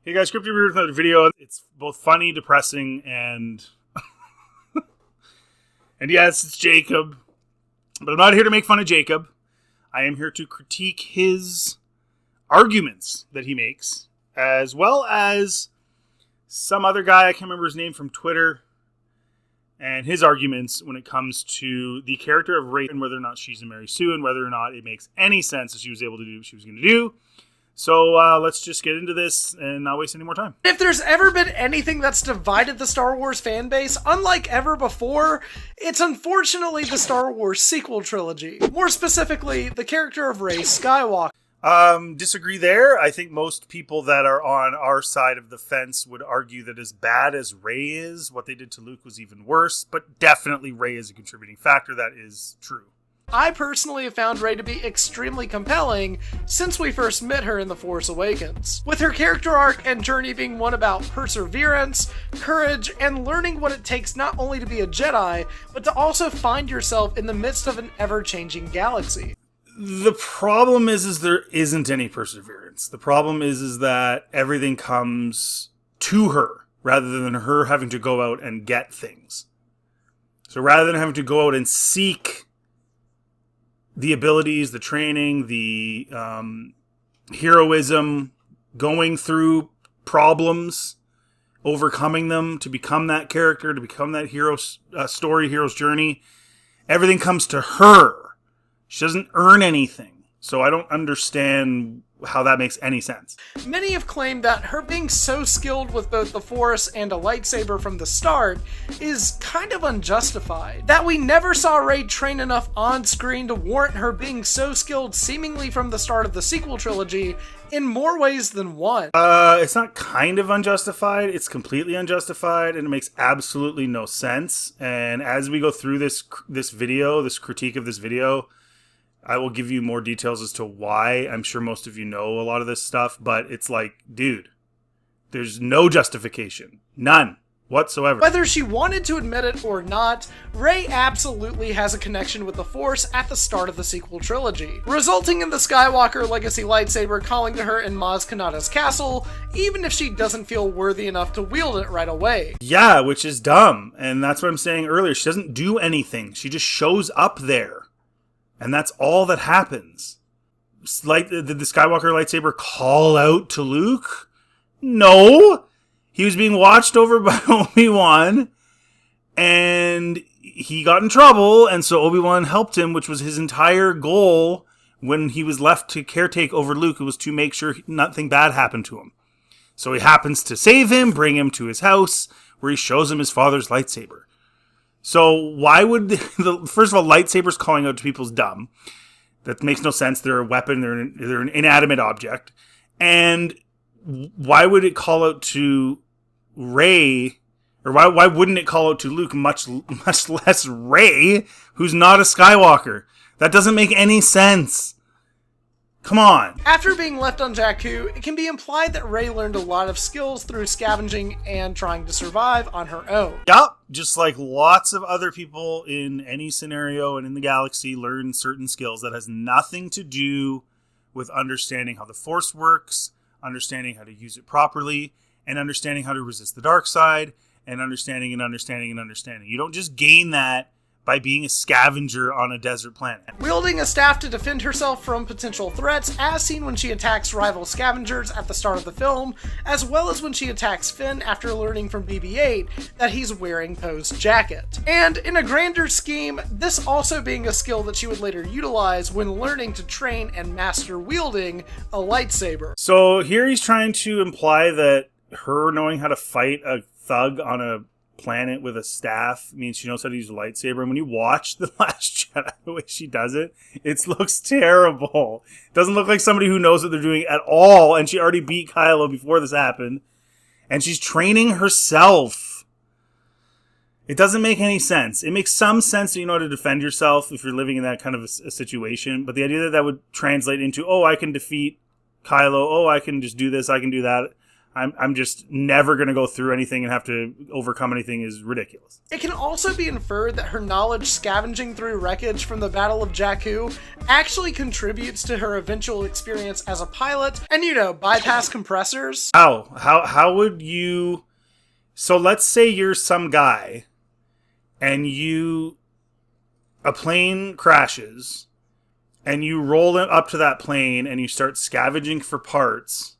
Hey guys, Scripted Review with another video. It's both funny, depressing, and... and yes, it's Jacob. But I'm not here to make fun of Jacob. I am here to critique his arguments that he makes, as well as some other guy, I can't remember his name, from Twitter, and his arguments when it comes to the character of Ray and whether or not she's a Mary Sue and whether or not it makes any sense that she was able to do what she was going to do. So let's just get into this and not waste any more time. If there's ever been anything that's divided the Star Wars fan base, unlike ever before, it's unfortunately the Star Wars sequel trilogy. More specifically, the character of Rey Skywalker. Disagree there. I think most people that are on our side of the fence would argue that as bad as Rey is, what they did to Luke was even worse, but definitely Rey is a contributing factor. That is true. I personally have found Rey to be extremely compelling since we first met her in The Force Awakens, with her character arc and journey being one about perseverance, courage, and learning what it takes not only to be a Jedi, but to also find yourself in the midst of an ever-changing galaxy. The problem is there isn't any perseverance. The problem is that everything comes to her rather than her having to go out and get things. So rather than having to go out and seek the abilities, the training, the heroism, going through problems, overcoming them to become that character, to become that hero's story, hero's journey, everything comes to her. She doesn't earn anything. So I don't understand how that makes any sense. Many have claimed that her being so skilled with both the Force and a lightsaber from the start is kind of unjustified. That we never saw Rey train enough on screen to warrant her being so skilled seemingly from the start of the sequel trilogy in more ways than one. It's not kind of unjustified, it's completely unjustified, and it makes absolutely no sense. And as we go through this critique of this video, I will give you more details as to why. I'm sure most of you know a lot of this stuff, but it's like, dude, there's no justification. None whatsoever. Whether she wanted to admit it or not, Rey absolutely has a connection with the Force at the start of the sequel trilogy, resulting in the Skywalker legacy lightsaber calling to her in Maz Kanata's castle, even if she doesn't feel worthy enough to wield it right away. Yeah, which is dumb, and that's what I'm saying earlier. She doesn't do anything. She just shows up there. And that's all that happens. Like, did the Skywalker lightsaber call out to Luke? No! He was being watched over by Obi-Wan, and he got in trouble, and so Obi-Wan helped him, which was his entire goal when he was left to caretake over Luke. It was to make sure nothing bad happened to him. So he happens to save him, bring him to his house, where he shows him his father's lightsaber. So why would first of all, lightsabers calling out to people is dumb. That makes no sense. They're a weapon. They're an inanimate object. And why would it call out to Rey, or why wouldn't it call out to Luke, much less Rey, who's not a Skywalker? That doesn't make any sense. Come on. After being left on Jakku, it can be implied that Rey learned a lot of skills through scavenging and trying to survive on her own. Yup, just like lots of other people in any scenario and in the galaxy learn certain skills that has nothing to do with understanding how the Force works, understanding how to use it properly, and understanding how to resist the dark side, and understanding. You don't just gain that by being a scavenger on a desert planet. Wielding a staff to defend herself from potential threats, as seen when she attacks rival scavengers at the start of the film, as well as when she attacks Finn after learning from BB-8 that he's wearing Poe's jacket. And in a grander scheme, this also being a skill that she would later utilize when learning to train and master wielding a lightsaber. So here he's trying to imply that her knowing how to fight a thug on a planet with a staff means she knows how to use a lightsaber. And when you watch The Last Jedi, the way she does it, it looks terrible. It doesn't look like somebody who knows what they're doing at all. And she already beat Kylo before this happened. And she's training herself. It doesn't make any sense. It makes some sense that you know how to defend yourself if you're living in that kind of a situation. But the idea that that would translate into, oh, I can defeat Kylo. Oh, I can just do this. I can do that. I'm just never going to go through anything and have to overcome anything is ridiculous. It can also be inferred that her knowledge scavenging through wreckage from the Battle of Jakku actually contributes to her eventual experience as a pilot and, bypass compressors. How would you... So let's say you're some guy and a plane crashes and you roll up to that plane and you start scavenging for parts.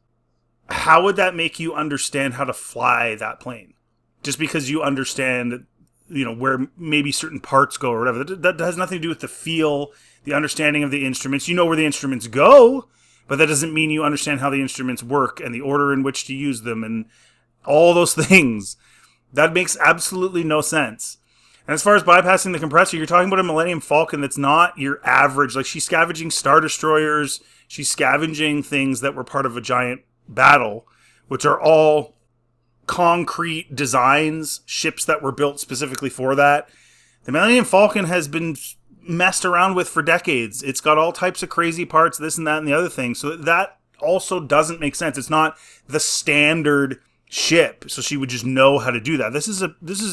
How would that make you understand how to fly that plane? Just because you understand, where maybe certain parts go or whatever. That has nothing to do with the feel, the understanding of the instruments. You know where the instruments go, but that doesn't mean you understand how the instruments work and the order in which to use them and all those things. That makes absolutely no sense. And as far as bypassing the compressor, you're talking about a Millennium Falcon that's not your average. Like, she's scavenging Star Destroyers. She's scavenging things that were part of a giant battle, which are all concrete designs, ships that were built specifically for that. The Millennium Falcon has been messed around with for decades. It's got all types of crazy parts, this and that and the other thing. So that also doesn't make sense. It's not the standard ship, so she would just know how to do that. This is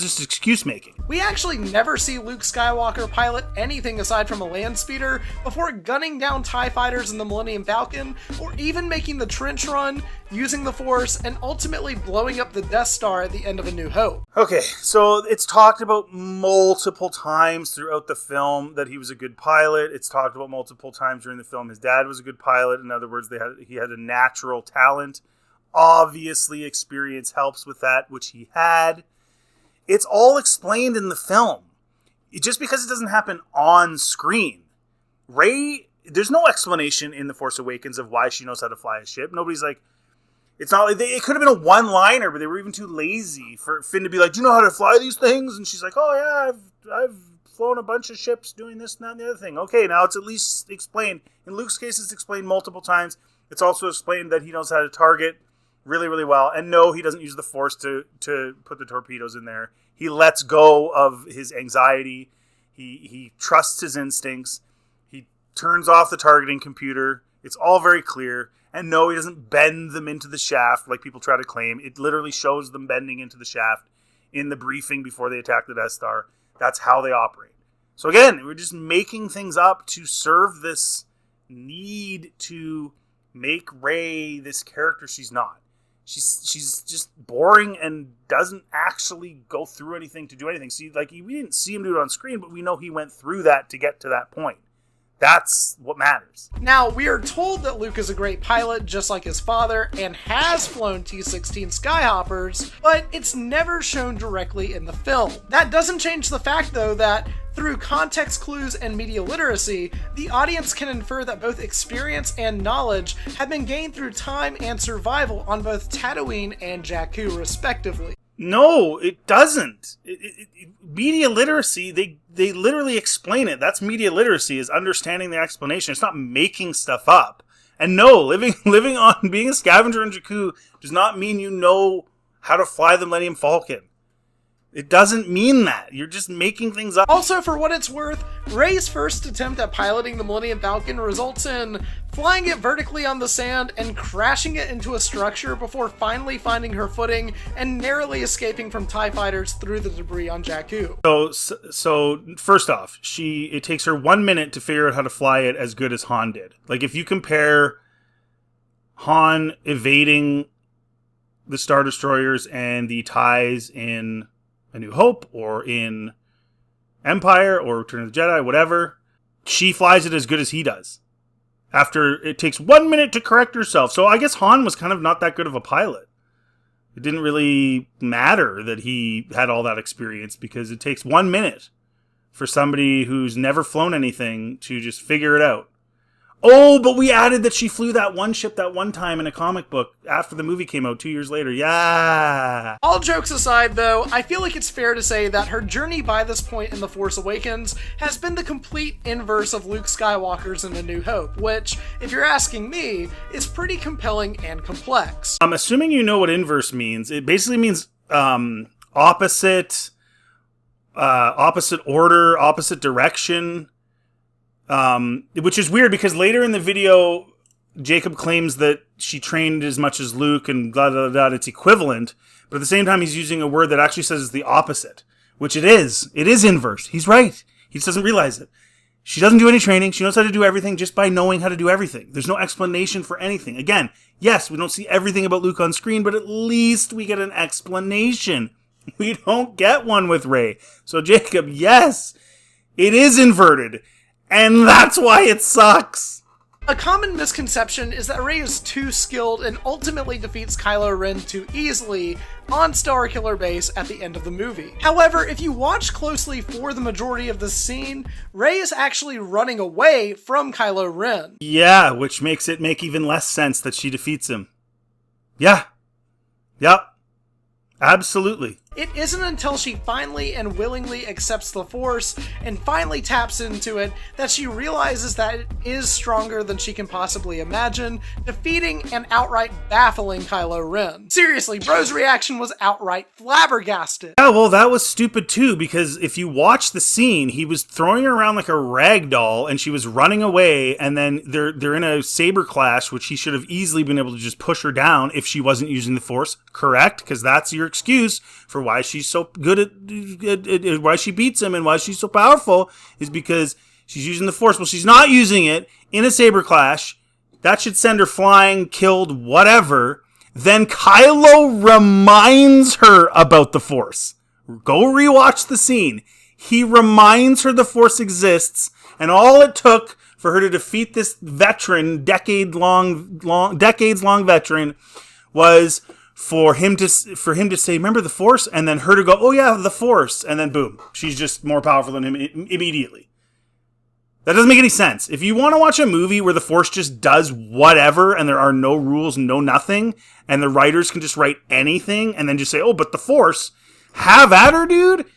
just excuse making. We actually never see Luke Skywalker pilot anything aside from a land speeder before gunning down TIE fighters in the Millennium Falcon, or even making the trench run, using the Force, and ultimately blowing up the Death Star at the end of A New Hope. Okay, so it's talked about multiple times throughout the film that he was a good pilot. It's talked about multiple times during the film his dad was a good pilot. In other words, he had a natural talent. Obviously, experience helps with that, which he had. It's all explained in the film. Just because it doesn't happen on screen. Rey, there's no explanation in The Force Awakens of why she knows how to fly a ship. Nobody's like, it's not like, it could have been a one-liner, but they were even too lazy for Finn to be like, do you know how to fly these things? And she's like, oh yeah, I've flown a bunch of ships doing this and that and the other thing. Okay, now it's at least explained. In Luke's case, it's explained multiple times. It's also explained that he knows how to target really, really well. And no, he doesn't use the Force to put the torpedoes in there. He lets go of his anxiety. He trusts his instincts. He turns off the targeting computer. It's all very clear. And no, he doesn't bend them into the shaft like people try to claim. It literally shows them bending into the shaft in the briefing before they attack the Death Star. That's how they operate. So again, we're just making things up to serve this need to make Rey this character she's not. She's just boring and doesn't actually go through anything to do anything. See, like, we didn't see him do it on screen, but we know he went through that to get to that point. That's what matters. Now, we are told that Luke is a great pilot, just like his father, and has flown T-16 Skyhoppers, but it's never shown directly in the film. That doesn't change the fact, though, that through context clues and media literacy, the audience can infer that both experience and knowledge have been gained through time and survival on both Tatooine and Jakku, respectively. No, it doesn't. Media literacy, they literally explain it. That's media literacy, is understanding the explanation. It's not making stuff up. And no, living on, being a scavenger in Jakku does not mean you know how to fly the Millennium Falcon. It doesn't mean that. You're just making things up. Also, for what it's worth, Rey's first attempt at piloting the Millennium Falcon results in flying it vertically on the sand and crashing it into a structure before finally finding her footing and narrowly escaping from TIE fighters through the debris on Jakku. So first off, it takes her 1 minute to figure out how to fly it as good as Han did. Like, if you compare Han evading the Star Destroyers and the TIEs in A New Hope or in Empire or Return of the Jedi, whatever, she flies it as good as he does. After it takes 1 minute to correct herself. So I guess Han was kind of not that good of a pilot. It didn't really matter that he had all that experience because it takes 1 minute for somebody who's never flown anything to just figure it out. Oh, but we added that she flew that one ship that one time in a comic book after the movie came out 2 years later. Yeah! All jokes aside, though, I feel like it's fair to say that her journey by this point in The Force Awakens has been the complete inverse of Luke Skywalker's in A New Hope, which, if you're asking me, is pretty compelling and complex. I'm assuming you know what inverse means. It basically means opposite order, opposite direction. Which is weird because later in the video, Jacob claims that she trained as much as Luke and blah, blah, blah, it's equivalent. But at the same time, he's using a word that actually says it's the opposite, which it is. It is inverse. He's right. He just doesn't realize it. She doesn't do any training. She knows how to do everything just by knowing how to do everything. There's no explanation for anything. Again, yes, we don't see everything about Luke on screen, but at least we get an explanation. We don't get one with Rey. So Jacob, yes, it is inverted. And that's why it sucks. A common misconception is that Rey is too skilled and ultimately defeats Kylo Ren too easily on Starkiller Base at the end of the movie. However, if you watch closely for the majority of the scene, Rey is actually running away from Kylo Ren. Yeah, which makes it make even less sense that she defeats him. Yeah. Yep. Absolutely. It isn't until she finally and willingly accepts the Force and finally taps into it that she realizes that it is stronger than she can possibly imagine, defeating and outright baffling Kylo Ren. Seriously, bro's reaction was outright flabbergasted. Yeah, well, that was stupid too, because if you watch the scene, he was throwing her around like a rag doll and she was running away, and then they're in a saber clash, which he should have easily been able to just push her down if she wasn't using the Force, correct? Because that's your excuse for why she's so good at why she beats him and why she's so powerful is because she's using the Force. Well, she's not using it in a saber clash. That should send her flying, killed, whatever. Then Kylo reminds her about the Force. Go rewatch the scene. He reminds her the Force exists, and all it took for her to defeat this veteran, decades-long veteran, was for him to say, remember the Force? And then her to go, oh yeah, the Force. And then boom, she's just more powerful than him immediately. That doesn't make any sense. If you want to watch a movie where the Force just does whatever and there are no rules, no nothing, and the writers can just write anything and then just say, oh, but the Force, have at her, dude.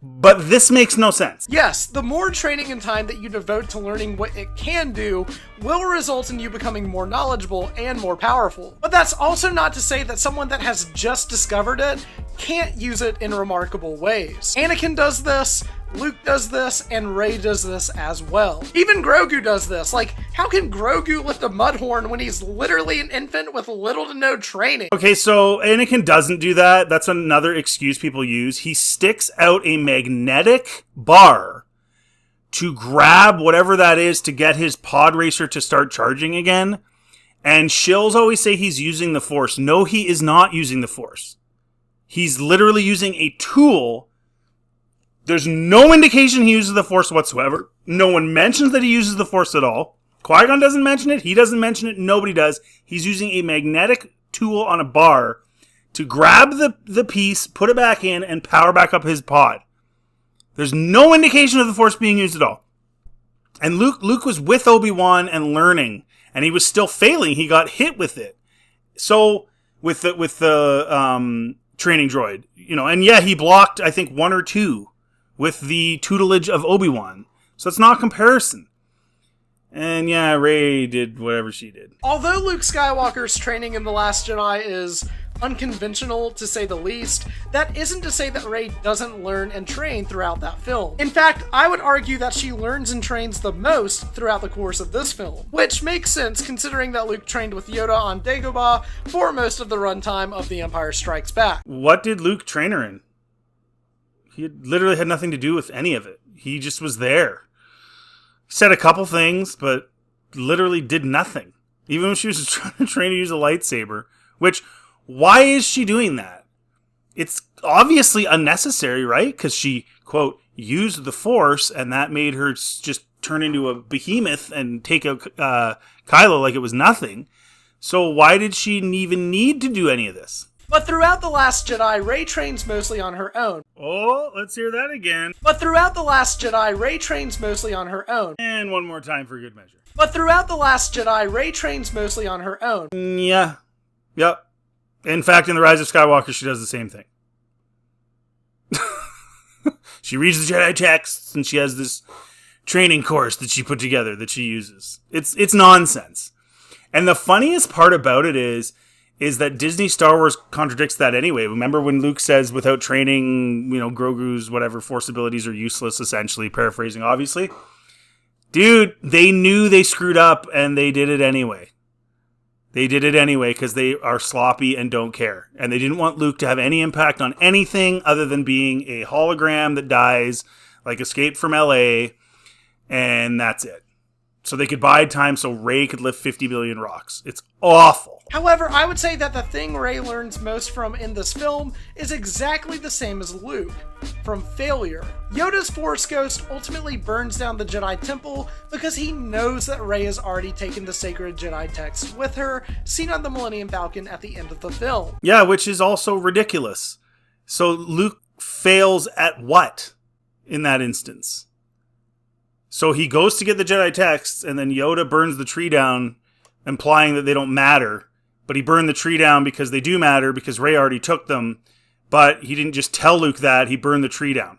But this makes no sense. Yes, the more training and time that you devote to learning what it can do will result in you becoming more knowledgeable and more powerful. But that's also not to say that someone that has just discovered it can't use it in remarkable ways. Anakin does this, Luke does this, and Rey does this as well. Even Grogu does this. Like, how can Grogu lift a mudhorn when he's literally an infant with little to no training? Okay, so Anakin doesn't do that. That's another excuse people use. He sticks out a magnetic bar to grab whatever that is to get his pod racer to start charging again. And Shills always say he's using the Force. No, he is not using the Force. He's literally using a tool. There's no indication he uses the Force whatsoever. No one mentions that he uses the Force at all. Qui-Gon doesn't mention it. He doesn't mention it. Nobody does. He's using a magnetic tool on a bar to grab the piece, put it back in, and power back up his pod. There's no indication of the Force being used at all. And Luke was with Obi-Wan and learning, and he was still failing. He got hit with it. So with the training droid, and yeah, he blocked, I think, 1 or 2 with the tutelage of Obi-Wan. So it's not a comparison. And yeah, Rey did whatever she did. Although Luke Skywalker's training in The Last Jedi is unconventional, to say the least, that isn't to say that Rey doesn't learn and train throughout that film. In fact, I would argue that she learns and trains the most throughout the course of this film, which makes sense considering that Luke trained with Yoda on Dagobah for most of the runtime of The Empire Strikes Back. What did Luke train her in? He literally had nothing to do with any of it. He just was there. He said a couple things, but literally did nothing. Even when she was trying to use a lightsaber, which, why is she doing that? It's obviously unnecessary, right? Because she, quote, used the Force, and that made her just turn into a behemoth and take out Kylo like it was nothing. So why did she even need to do any of this? But throughout The Last Jedi, Rey trains mostly on her own. Oh, let's hear that again. But throughout The Last Jedi, Rey trains mostly on her own. And one more time for good measure. But throughout The Last Jedi, Rey trains mostly on her own. Yeah. Yep. In fact, in The Rise of Skywalker, she does the same thing. She reads the Jedi texts, and she has this training course that she put together that she uses. It's nonsense. And the funniest part about it is that Disney Star Wars contradicts that anyway. Remember when Luke says, without training, Grogu's whatever Force abilities are useless, essentially, paraphrasing, obviously. Dude, they knew they screwed up, and they did it anyway. They did it anyway because they are sloppy and don't care. And they didn't want Luke to have any impact on anything other than being a hologram that dies, like Escape from LA, and that's it. So they could buy time so Rey could lift 50 billion rocks. It's awful. However, I would say that the thing Rey learns most from in this film is exactly the same as Luke, from failure. Yoda's Force Ghost ultimately burns down the Jedi Temple because he knows that Rey has already taken the sacred Jedi text with her, seen on the Millennium Falcon at the end of the film. Yeah, which is also ridiculous. So Luke fails at what in that instance? So he goes to get the Jedi texts, and then Yoda burns the tree down, implying that they don't matter. But he burned the tree down because they do matter, because Rey already took them. But he didn't just tell Luke that, he burned the tree down.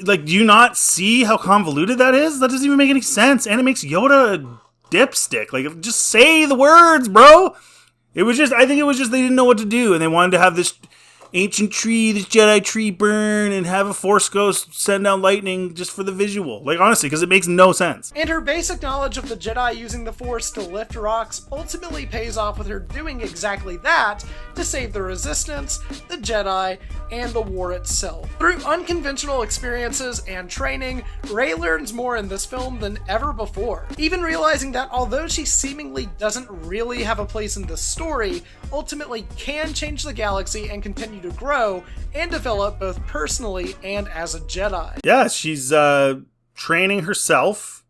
Like, do you not see how convoluted that is? That doesn't even make any sense. And it makes Yoda a dipstick. Like, just say the words, bro! I think it was just they didn't know what to do, and they wanted to have this ancient tree, this Jedi tree burn, and have a Force Ghost send down lightning just for the visual. Like, honestly, because it makes no sense. And her basic knowledge of the Jedi using the Force to lift rocks ultimately pays off with her doing exactly that to save the Resistance, the Jedi, and the war itself. Through unconventional experiences and training, Rey learns more in this film than ever before. Even realizing that although she seemingly doesn't really have a place in this story, ultimately can change the galaxy and continue to grow and develop both personally and as a Jedi. Yeah, she's training herself,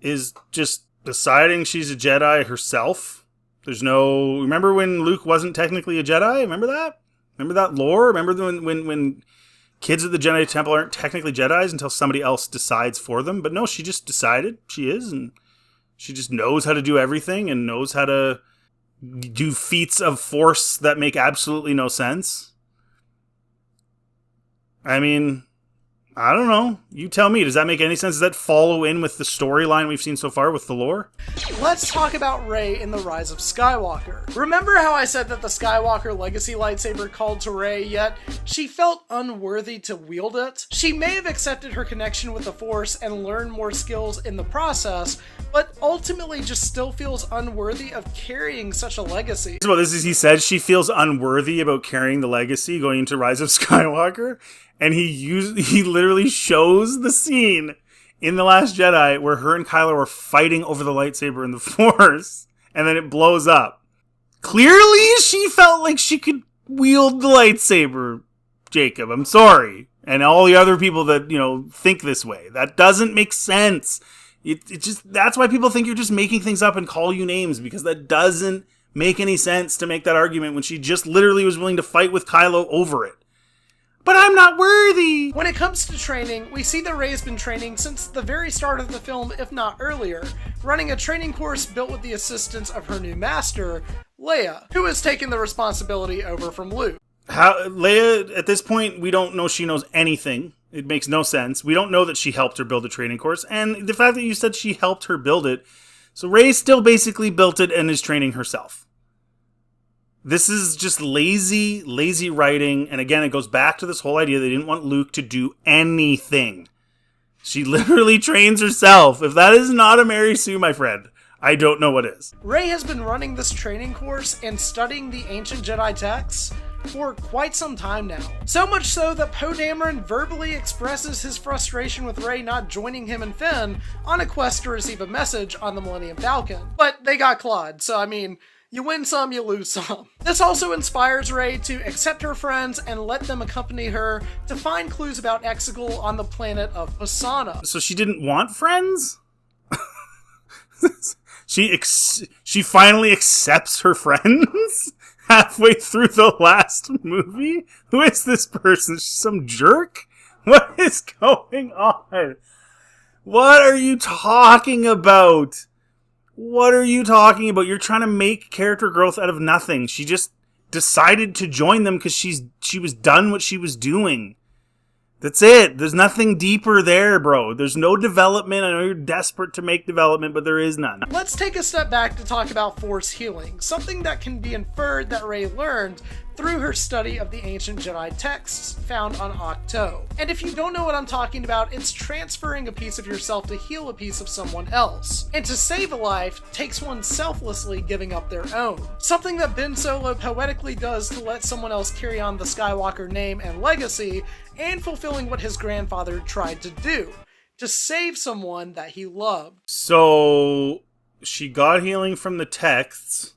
is just deciding she's a Jedi herself. There's no... Remember when Luke wasn't technically a Jedi? Remember that? Remember that lore? Remember when kids at the Jedi Temple aren't technically Jedis until somebody else decides for them? But no, she just decided she is, and she just knows how to do everything and knows how to do feats of force that make absolutely no sense. I mean, I don't know. You tell me. Does that make any sense? Does that follow in with the storyline we've seen so far with the lore? Let's talk about Rey in The Rise of Skywalker. Remember how I said that the Skywalker legacy lightsaber called to Rey, yet she felt unworthy to wield it? She may have accepted her connection with the Force and learned more skills in the process, but ultimately just still feels unworthy of carrying such a legacy. Well, he said she feels unworthy about carrying the legacy going into Rise of Skywalker. And he literally shows the scene in The Last Jedi where her and Kylo are fighting over the lightsaber in the Force, and then it blows up. Clearly, she felt like she could wield the lightsaber, Jacob. I'm sorry. And all the other people that, think this way. That doesn't make sense. It just, that's why people think you're just making things up and call you names, because that doesn't make any sense to make that argument when she just literally was willing to fight with Kylo over it. But I'm not worthy! When it comes to training, we see that Rey has been training since the very start of the film, if not earlier, running a training course built with the assistance of her new master, Leia, who has taken the responsibility over from Luke. Leia, at this point, we don't know she knows anything. It makes no sense. We don't know that she helped her build a training course, and the fact that you said she helped her build it, so Rey still basically built it and is training herself. This is just lazy writing. And again, it goes back to this whole idea they didn't want Luke to do anything. She literally trains herself. If that is not a Mary Sue, my friend, I don't know what is. Rey has been running this training course and studying the ancient Jedi texts for quite some time now. So much so that Poe Dameron verbally expresses his frustration with Rey not joining him and Finn on a quest to receive a message on the Millennium Falcon. But they got clawed, so I mean... You win some, you lose some. This also inspires Rey to accept her friends and let them accompany her to find clues about Exegol on the planet of Pisana. So she didn't want friends? She finally accepts her friends halfway through the last movie? Who is this person? Some jerk? What is going on? What are you talking about? What are you talking about? You're trying to make character growth out of nothing. She just decided to join them because she was done what she was doing. That's it. There's nothing deeper there, bro. There's no development. I know you're desperate to make development, but there is none. Let's take a step back to talk about Force healing, something that can be inferred that Rey learned through her study of the ancient Jedi texts found on Ahch-To. And if you don't know what I'm talking about, it's transferring a piece of yourself to heal a piece of someone else. And to save a life takes one selflessly giving up their own. Something that Ben Solo poetically does to let someone else carry on the Skywalker name and legacy, and fulfilling what his grandfather tried to do, to save someone that he loved. So she got healing from the texts,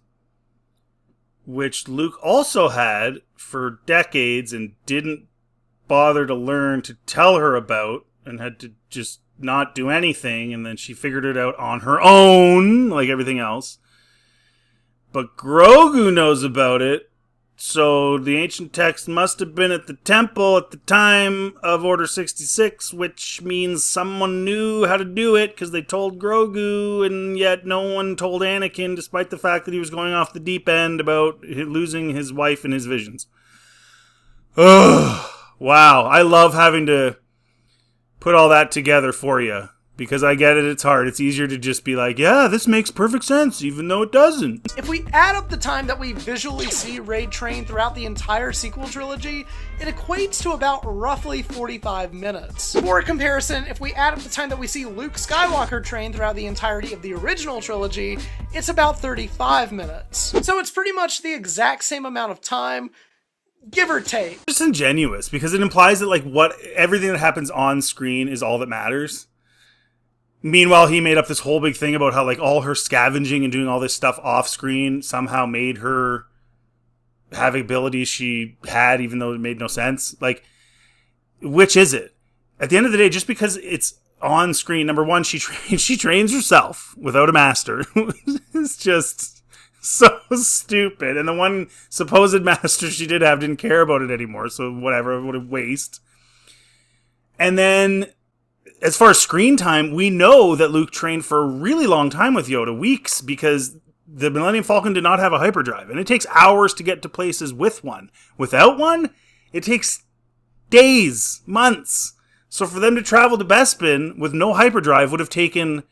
which Luke also had for decades and didn't bother to learn to tell her about, and had to just not do anything, and then she figured it out on her own, like everything else. But Grogu knows about it, so the ancient text must have been at the temple at the time of Order 66, which means someone knew how to do it because they told Grogu, and yet no one told Anakin, despite the fact that he was going off the deep end about losing his wife in his visions. Ugh. Wow, I love having to put all that together for you. Because I get it, it's hard. It's easier to just be like, yeah, this makes perfect sense, even though it doesn't. If we add up the time that we visually see Rey train throughout the entire sequel trilogy, it equates to about roughly 45 minutes. For comparison, if we add up the time that we see Luke Skywalker train throughout the entirety of the original trilogy, it's about 35 minutes. So it's pretty much the exact same amount of time, give or take. It's ingenuous, because it implies that like everything that happens on screen is all that matters. Meanwhile, he made up this whole big thing about how like all her scavenging and doing all this stuff off screen somehow made her have abilities she had, even though it made no sense. Like, which is it? At the end of the day, just because it's on screen, number one, she trains herself without a master. It's just so stupid. And the one supposed master she did have didn't care about it anymore, so whatever, what a waste. And then, as far as screen time, we know that Luke trained for a really long time with Yoda, weeks, because the Millennium Falcon did not have a hyperdrive, and it takes hours to get to places with one. Without one, it takes days, months. So for them to travel to Bespin with no hyperdrive would have taken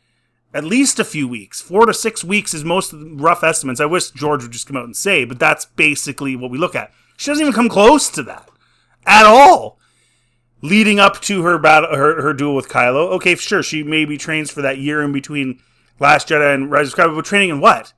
at least a few weeks. 4 to 6 weeks is most of the rough estimates. I wish George would just come out and say, but that's basically what we look at. She doesn't even come close to that at all. Leading up to her battle, her duel with Kylo. Okay, sure, she maybe trains for that year in between Last Jedi and Rise of Skywalker, but training in what?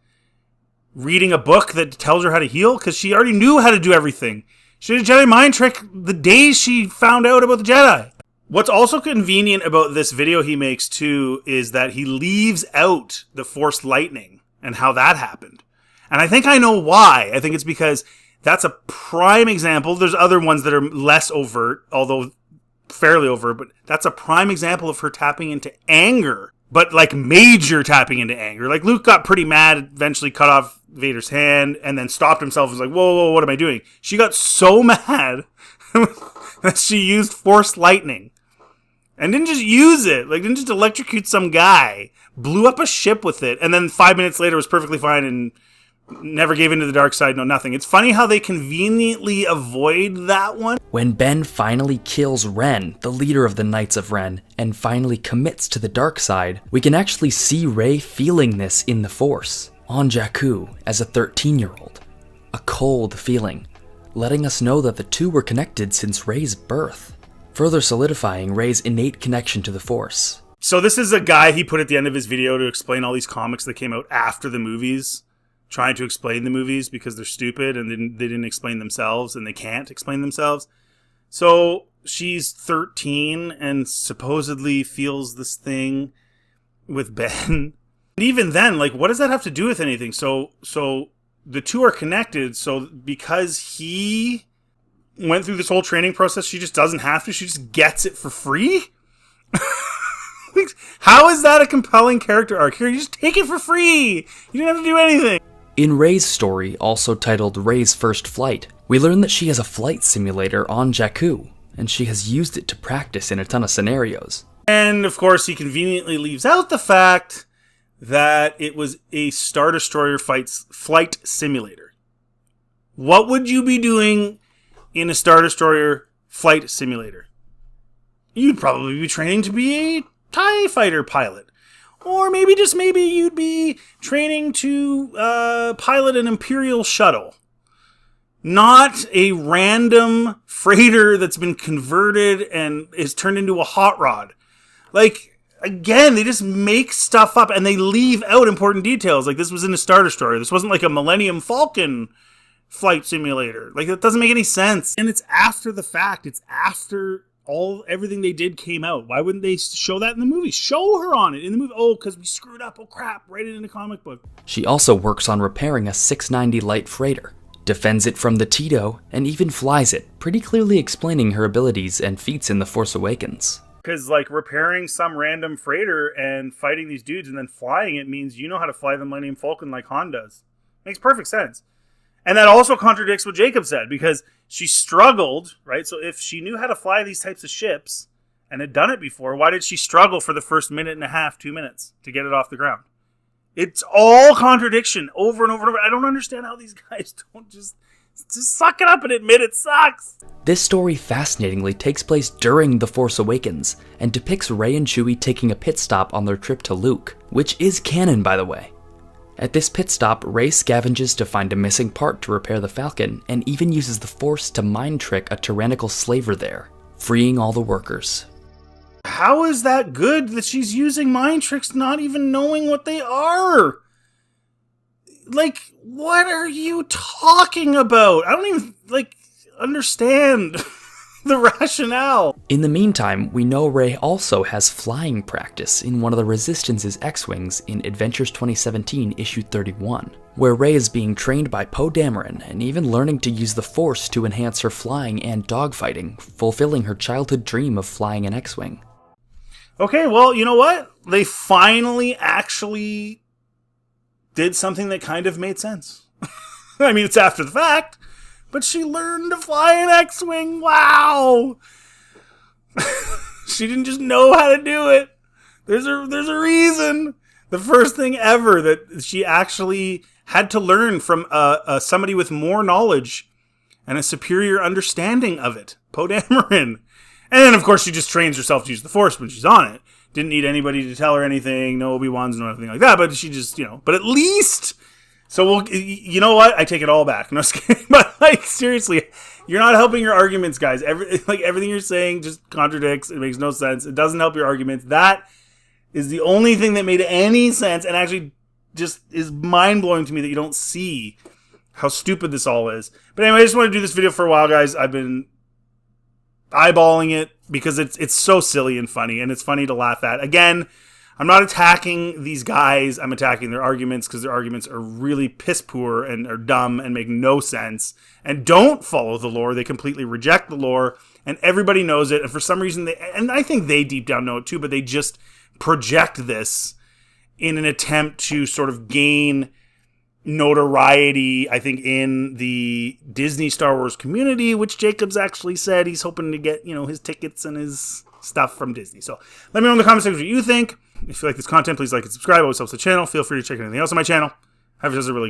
Reading a book that tells her how to heal? Because she already knew how to do everything. She did a Jedi mind trick the day she found out about the Jedi. What's also convenient about this video he makes, too, is that he leaves out the Force lightning and how that happened. And I think I know why. I think it's because that's a prime example. There's other ones that are less overt, although fairly over, but that's a prime example of her tapping into anger, but like major tapping into anger. Like Luke got pretty mad, eventually cut off Vader's hand, and then stopped himself and was like, whoa, what am I doing? She got so mad that she used Force lightning. And didn't just use it, like didn't just electrocute some guy, blew up a ship with it, and then 5 minutes later was perfectly fine and never gave into the dark side, no nothing. It's funny how they conveniently avoid that one. When Ben finally kills Ren, the leader of the Knights of Ren, and finally commits to the dark side, we can actually see Rey feeling this in the Force, on Jakku, as a 13-year-old. A cold feeling, letting us know that the two were connected since Rey's birth, further solidifying Rey's innate connection to the Force. So this is a guy he put at the end of his video to explain all these comics that came out after the movies, trying to explain the movies because they're stupid and they didn't explain themselves and they can't explain themselves. So she's 13 and supposedly feels this thing with Ben. And even then, like, what does that have to do with anything? So the two are connected. So because he went through this whole training process, she just doesn't have to. She just gets it for free? How is that a compelling character arc? Here, you just take it for free. You didn't have to do anything. In Rey's story, also titled Rey's First Flight, we learn that she has a flight simulator on Jakku, and she has used it to practice in a ton of scenarios. And, of course, he conveniently leaves out the fact that it was a Star Destroyer flight simulator. What would you be doing in a Star Destroyer flight simulator? You'd probably be training to be a TIE fighter pilot. Or maybe, just maybe, you'd be training to pilot an Imperial shuttle. not a random freighter that's been converted and is turned into a hot rod. Like, again, they just make stuff up and they leave out important details. Like, this was in a Star Destroyer. This wasn't like a Millennium Falcon flight simulator. Like, it doesn't make any sense. And it's after the fact. It's after everything they did came out. Why wouldn't they show that in the movie? Show her on it in the movie. Oh, because we screwed up. Oh, crap. Write it in a comic book. She also works on repairing a 690 light freighter, defends it from the Tito, and even flies it, pretty clearly explaining her abilities and feats in The Force Awakens. Because, like, repairing some random freighter and fighting these dudes and then flying it means you know how to fly the Millennium Falcon like Han does. Makes perfect sense. And that also contradicts what Jacob said, because she struggled, right? So if she knew how to fly these types of ships and had done it before, why did she struggle for the first minute and a half, 2 minutes to get it off the ground? It's all contradiction over and over and over. I don't understand how these guys don't just suck it up and admit it sucks. This story fascinatingly takes place during The Force Awakens and depicts Rey and Chewie taking a pit stop on their trip to Luke, which is canon, by the way. At this pit stop, Rey scavenges to find a missing part to repair the Falcon and even uses the Force to mind trick a tyrannical slaver there, freeing all the workers. How is that good that she's using mind tricks not even knowing what they are? Like, what are you talking about? I don't even, understand the rationale. In the meantime, we know Rey also has flying practice in one of the Resistance's X-Wings in Adventures 2017 issue 31, where Rey is being trained by Poe Dameron and even learning to use the Force to enhance her flying and dogfighting, fulfilling her childhood dream of flying an X-Wing. Okay, well, you know what? They finally actually did something that kind of made sense. I mean, it's after the fact, but she learned to fly an X-Wing. Wow! She didn't just know how to do it. There's a reason. The first thing ever that she actually had to learn from somebody with more knowledge and a superior understanding of it, Poe Dameron. And then, of course, she just trains herself to use the Force when she's on it. Didn't need anybody to tell her anything, no Obi-Wans, no anything like that, but she just, but at least... So, you know what? I take it all back. No, just kidding. But, seriously, you're not helping your arguments, guys. Everything you're saying just contradicts. It makes no sense. It doesn't help your arguments. That is the only thing that made any sense and actually just is mind-blowing to me that you don't see how stupid this all is. But anyway, I just want to do this video for a while, guys. I've been eyeballing it because it's so silly and funny, and it's funny to laugh at. Again, I'm not attacking these guys. I'm attacking their arguments because their arguments are really piss poor and are dumb and make no sense and don't follow the lore. They completely reject the lore, and everybody knows it. And for some reason, and I think they deep down know it too, but they just project this in an attempt to sort of gain notoriety, I think, in the Disney Star Wars community, which Jacob's actually said he's hoping to get, his tickets and his stuff from Disney. So let me know in the comment section what you think. If you like this content, please like and subscribe. It always helps the channel. Feel free to check anything else on my channel. Have yourselves a really good day.